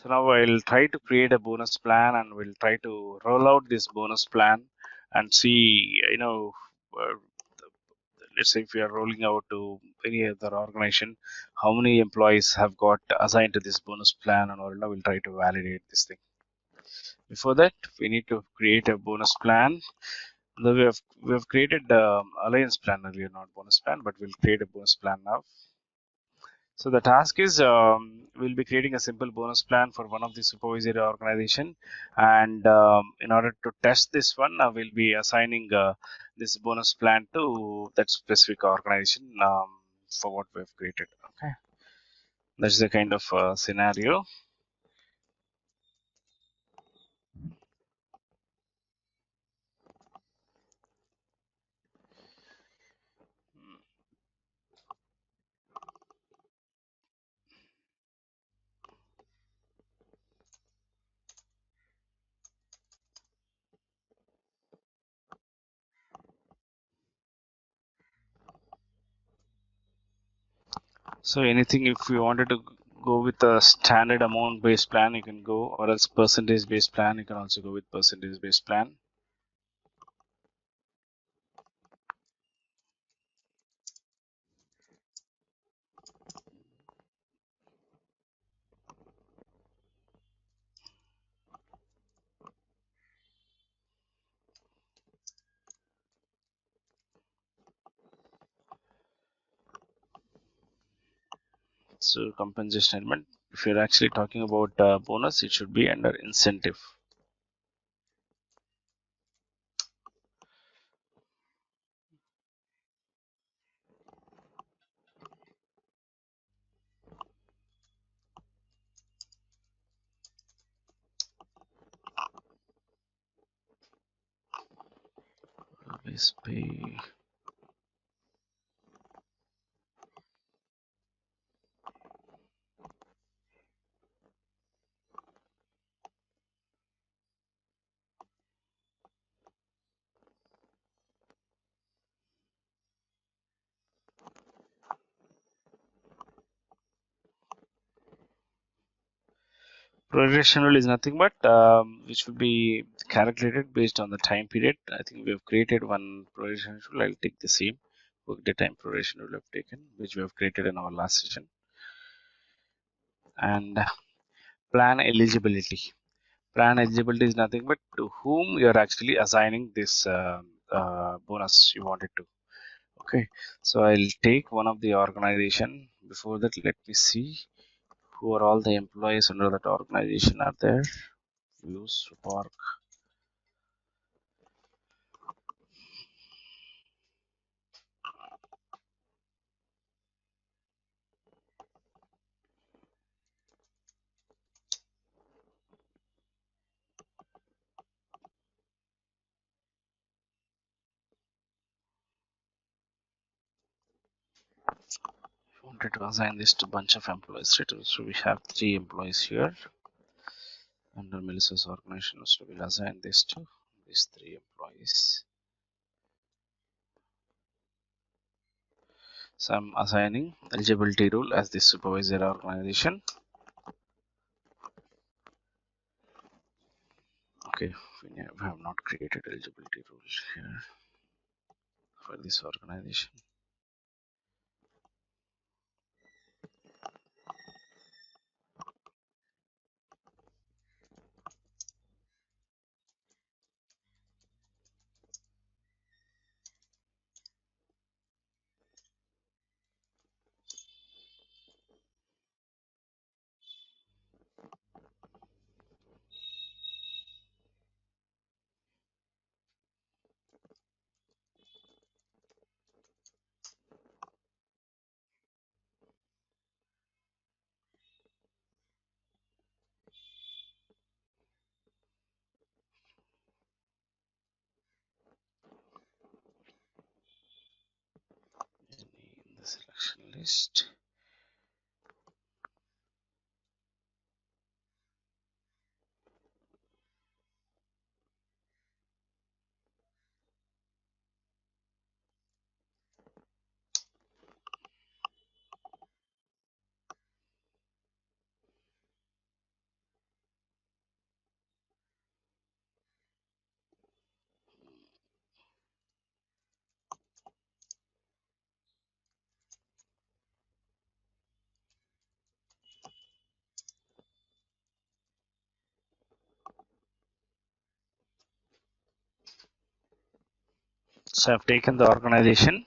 So now I'll try to create a bonus plan, and we'll try to roll out this bonus plan and see, uh, let's say if we are rolling out to any other organization, how many employees have got assigned to this bonus plan, and all. Now we'll try to validate this thing. Before that, we need to create a bonus plan. Now we have created alliance plan earlier, not bonus plan, but we'll create a bonus plan now. So the task is, we'll be creating a simple bonus plan for one of the supervisory organization, and in order to test this one, we'll be assigning this bonus plan to that specific organization for what we've created. Okay, that's the kind of scenario. So anything, if you wanted to go with a standard amount based plan, you can go, or else percentage based plan, you can also go with percentage based plan. So compensation element, if you're actually talking about bonus, it should be under incentive. Base pay. Proration rule is nothing but which will be calculated based on the time period. I think we have created one proration rule. I'll take the same workday time proration rule I've taken, which we have created in our last session. And plan eligibility. Plan eligibility is nothing but to whom you are actually assigning this bonus you wanted to. Okay, so I'll take one of the organization. Before that, let me see who are all the employees under that organization are there. Views, Park. Wanted to assign this to bunch of employees, right? So we have 3 employees here under Melissa's organization. So we'll assign this to these 3 employees. So I'm assigning eligibility rule as the supervisor organization. Okay, we have not created eligibility rules here for this organization. In the selection list, So I've taken the organization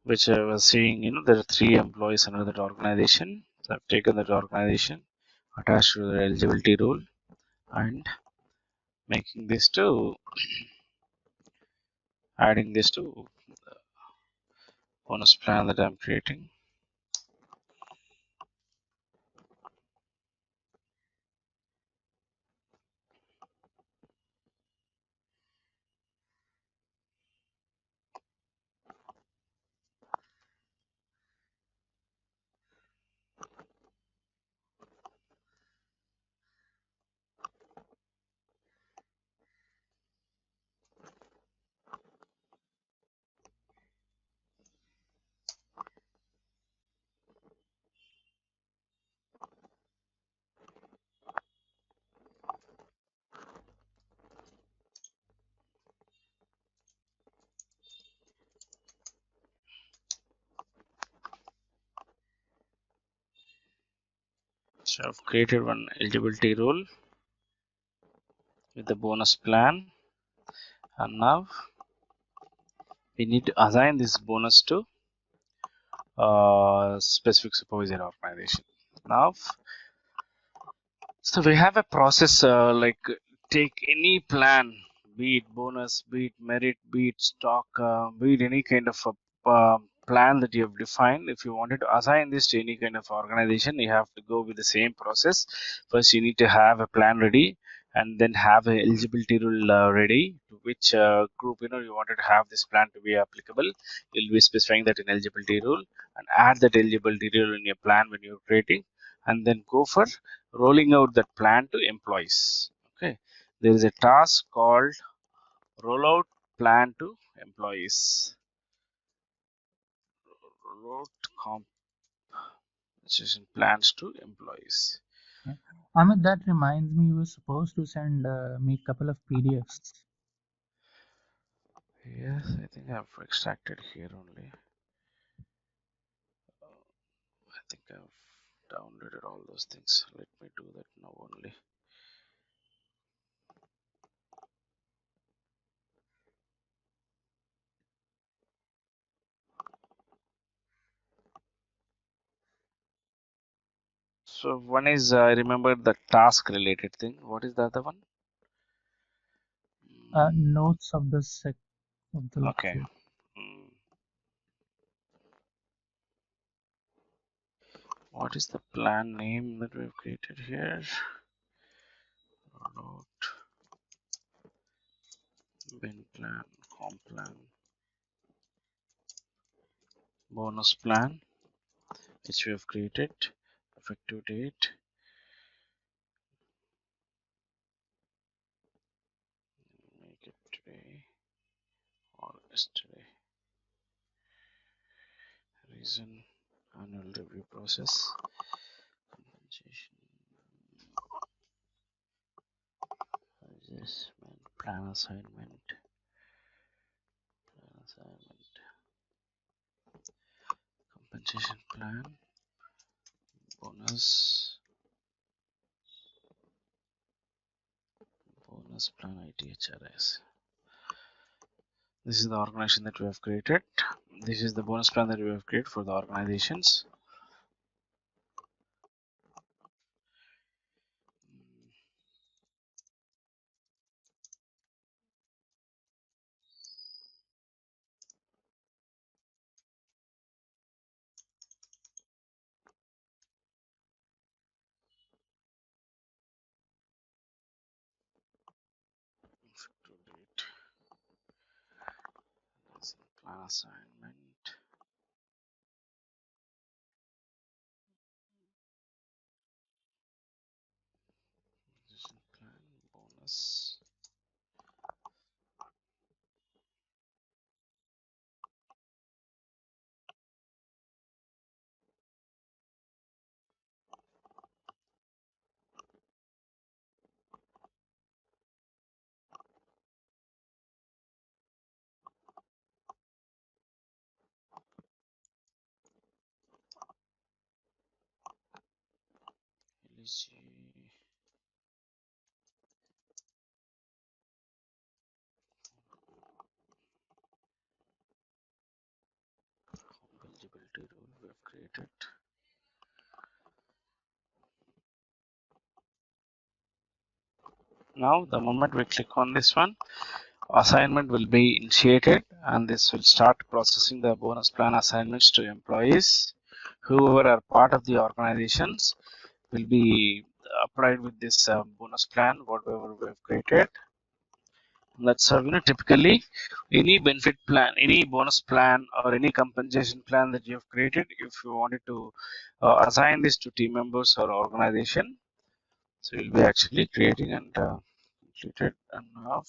which I was seeing, there are 3 employees under that organization. So I've taken that organization, attached to the eligibility rule, and making this to adding this to bonus plan that I'm creating. So I've created one eligibility rule with the bonus plan, and now we need to assign this bonus to specific supervisor organization. Now, so we have a process like take any plan, be it bonus, be it merit, be it stock, be it any kind of a plan that you have defined. If you wanted to assign this to any kind of organization, you have to go with the same process. First, you need to have a plan ready, and then have a eligibility rule ready. To which group you wanted to have this plan to be applicable, you'll be specifying that in eligibility rule, and add that eligibility rule in your plan when you're creating, and then go for rolling out that plan to employees. Okay, there is a task called rollout plan to employees. Rollout compensation plans to employees. Yeah. Amit, that reminds me, you were supposed to send me a couple of PDFs. Yes, I think I've extracted here only. I think I've downloaded all those things. Let me do that now only. So one is I remember the task related thing. What is the other one? Notes of the Okay. lecture. Mm. What is the plan name that we've created here? Rollout bin plan, comp plan, bonus plan, which we have created. Effective date, make it today or yesterday. Reason, annual review process, compensation, adjustment, plan assignment, compensation plan, bonus, bonus plan ITHRS. This is the organization that we have created. This is the bonus plan that we have created for the organizations. Effective date, plan assignment, plan, bonus. Now the moment we click on this one, assignment will be initiated, and this will start processing the bonus plan assignments to employees. Whoever are part of the organizations will be applied with this bonus plan whatever we have created. That's how, typically any benefit plan, any bonus plan, or any compensation plan that you have created, if you wanted to assign this to team members or organization, so you'll be actually creating and completed enough.